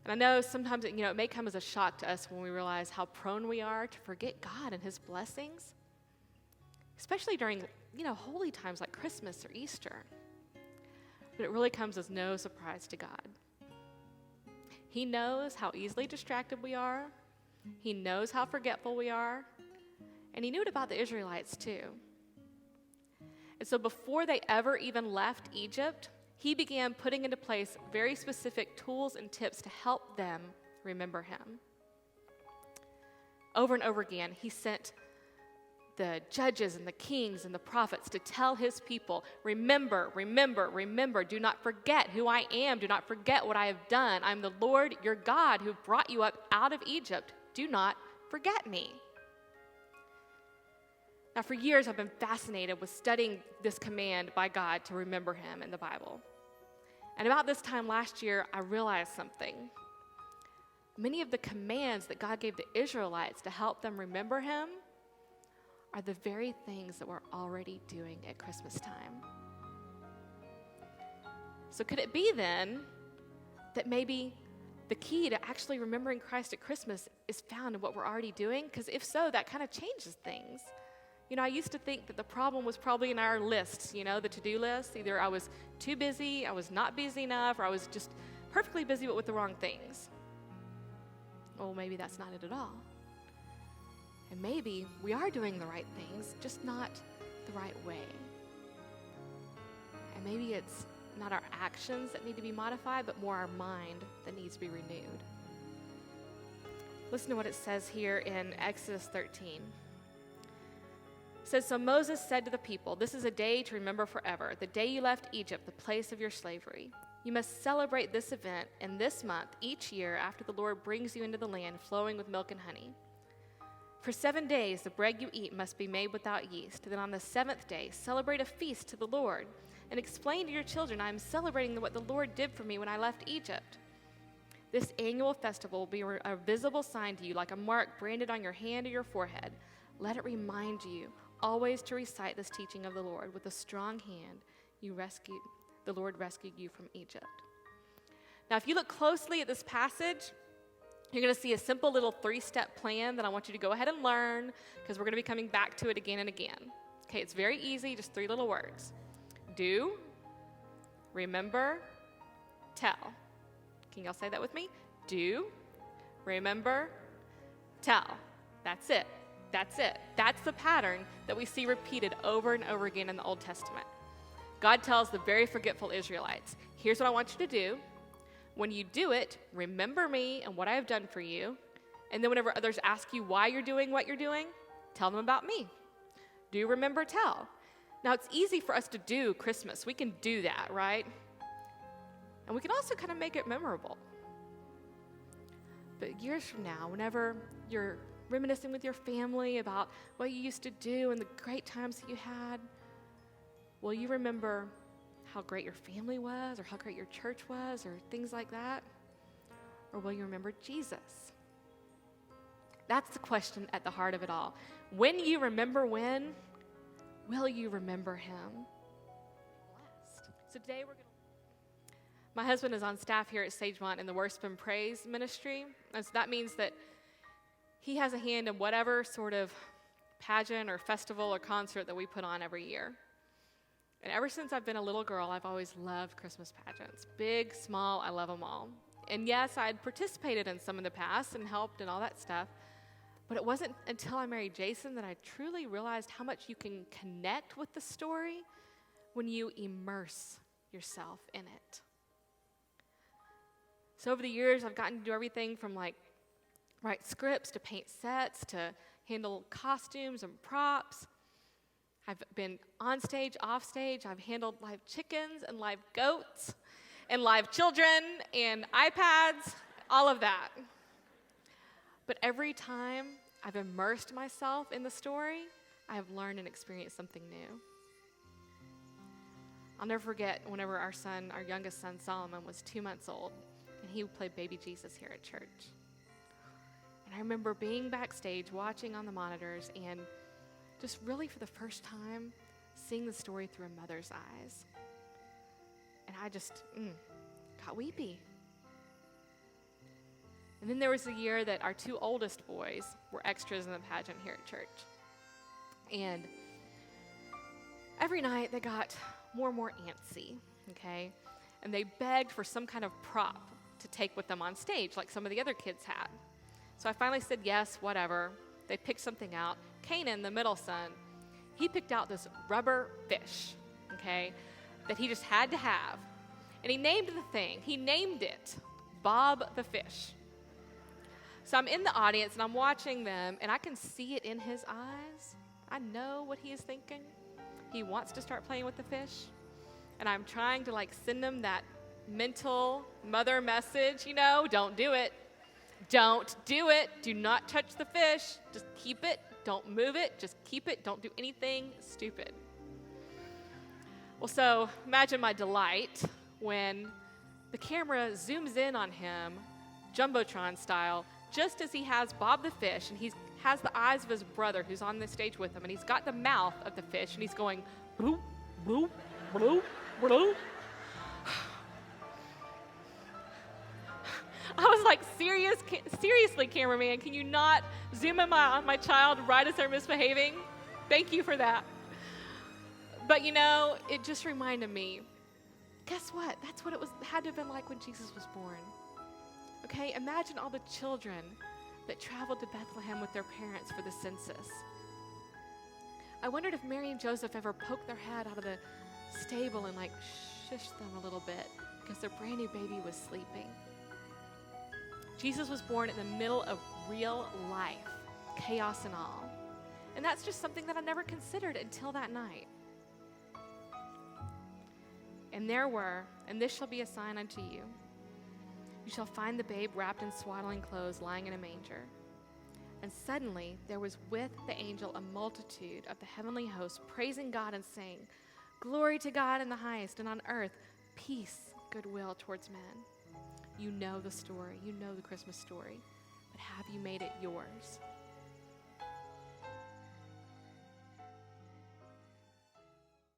And I know sometimes, it may come as a shock to us when we realize how prone we are to forget God and his blessings, especially during, holy times like Christmas or Easter. But it really comes as no surprise to God. He knows how easily distracted we are. He knows how forgetful we are. And he knew it about the Israelites too. And so before they ever even left Egypt, he began putting into place very specific tools and tips to help them remember him. Over and over again, he sent the judges and the kings and the prophets to tell his people, remember, remember, remember. Do not forget who I am. Do not forget what I have done. I'm the Lord your God who brought you up out of Egypt. Do not forget me. Now, for years, I've been fascinated with studying this command by God to remember him in the Bible. And about this time last year, I realized something. Many of the commands that God gave the Israelites to help them remember him are the very things that we're already doing at Christmas time. So could it be then that maybe the key to actually remembering Christ at Christmas is found in what we're already doing? Because if so, that kind of changes things. I used to think that the problem was probably in our lists, the to-do list. Either I was too busy, I was not busy enough, or I was just perfectly busy but with the wrong things. Well, maybe that's not it at all. And maybe we are doing the right things, just not the right way. And maybe it's not our actions that need to be modified, but more our mind that needs to be renewed. Listen to what it says here in Exodus 13. It says, so Moses said to the people, this is a day to remember forever, the day you left Egypt, the place of your slavery. You must celebrate this event in this month each year after the Lord brings you into the land flowing with milk and honey. For 7 days, the bread you eat must be made without yeast. Then on the 7th day, celebrate a feast to the Lord and explain to your children, I am celebrating what the Lord did for me when I left Egypt. This annual festival will be a visible sign to you, like a mark branded on your hand or your forehead. Let it remind you always to recite this teaching of the Lord. With a strong hand, the Lord rescued you from Egypt. Now, if you look closely at this passage, you're going to see a simple little 3-step plan that I want you to go ahead and learn, because we're going to be coming back to it again and again. Okay, it's very easy, just 3 little words. Do, remember, tell. Can y'all say that with me? Do, remember, tell. That's it. That's it. That's the pattern that we see repeated over and over again in the Old Testament. God tells the very forgetful Israelites, here's what I want you to do. When you do it, remember me and what I have done for you. And then whenever others ask you why you're doing what you're doing, tell them about me. Do, remember, tell. Now, it's easy for us to do Christmas. We can do that, right? And we can also kind of make it memorable. But years from now, whenever you're reminiscing with your family about what you used to do and the great times that you had, will you remember how great your family was or how great your church was or things like that? Or will you remember Jesus? That's the question at the heart of it all. When you remember when, will you remember him? So today my husband is on staff here at Sagemont in the Worship and Praise ministry. And so that means that he has a hand in whatever sort of pageant or festival or concert that we put on every year. And ever since I've been a little girl, I've always loved Christmas pageants. Big, small, I love them all. And yes, I'd participated in some in the past and helped and all that stuff. But it wasn't until I married Jason that I truly realized how much you can connect with the story when you immerse yourself in it. So over the years, I've gotten to do everything from write scripts to paint sets to handle costumes and props. I've been on stage, off stage. I've handled live chickens and live goats and live children and iPads, all of that. But every time I've immersed myself in the story, I have learned and experienced something new. I'll never forget whenever our youngest son, Solomon, was 2 months old, and he would play baby Jesus here at church. And I remember being backstage, watching on the monitors, and just really for the first time, seeing the story through a mother's eyes. And I just got weepy. And then there was a year that our 2 oldest boys were extras in the pageant here at church. And every night they got more and more antsy, okay? And they begged for some kind of prop to take with them on stage, like some of the other kids had. So I finally said, yes, whatever. They picked something out. Canaan, the middle son, he picked out this rubber fish, okay, that he just had to have. And he named the thing. He named it Bob the Fish. So I'm in the audience, and I'm watching them, and I can see it in his eyes. I know what he is thinking. He wants to start playing with the fish. And I'm trying to, send him that mental mother message, don't do it. Don't do it. Do not touch the fish. Just keep it. Don't move it. Just keep it. Don't do anything stupid. Well, so imagine my delight when the camera zooms in on him, Jumbotron style, just as he has Bob the fish, and he has the eyes of his brother who's on the stage with him, and he's got the mouth of the fish, and he's going, bloop, bloop, bloop, bloop. I was like, seriously, cameraman, can you not zoom in on my child right as they're misbehaving? Thank you for that. But it just reminded me, guess what? That's what it had to have been like when Jesus was born. Okay, imagine all the children that traveled to Bethlehem with their parents for the census. I wondered if Mary and Joseph ever poked their head out of the stable and shushed them a little bit because their brand new baby was sleeping. Jesus was born in the middle of real life, chaos and all. And that's just something that I never considered until that night. And there were, and this shall be a sign unto you. You shall find the babe wrapped in swaddling clothes, lying in a manger. And suddenly there was with the angel a multitude of the heavenly host, praising God and saying, Glory to God in the highest, and on earth, peace, goodwill towards men. You know the story. You know the Christmas story. But have you made it yours?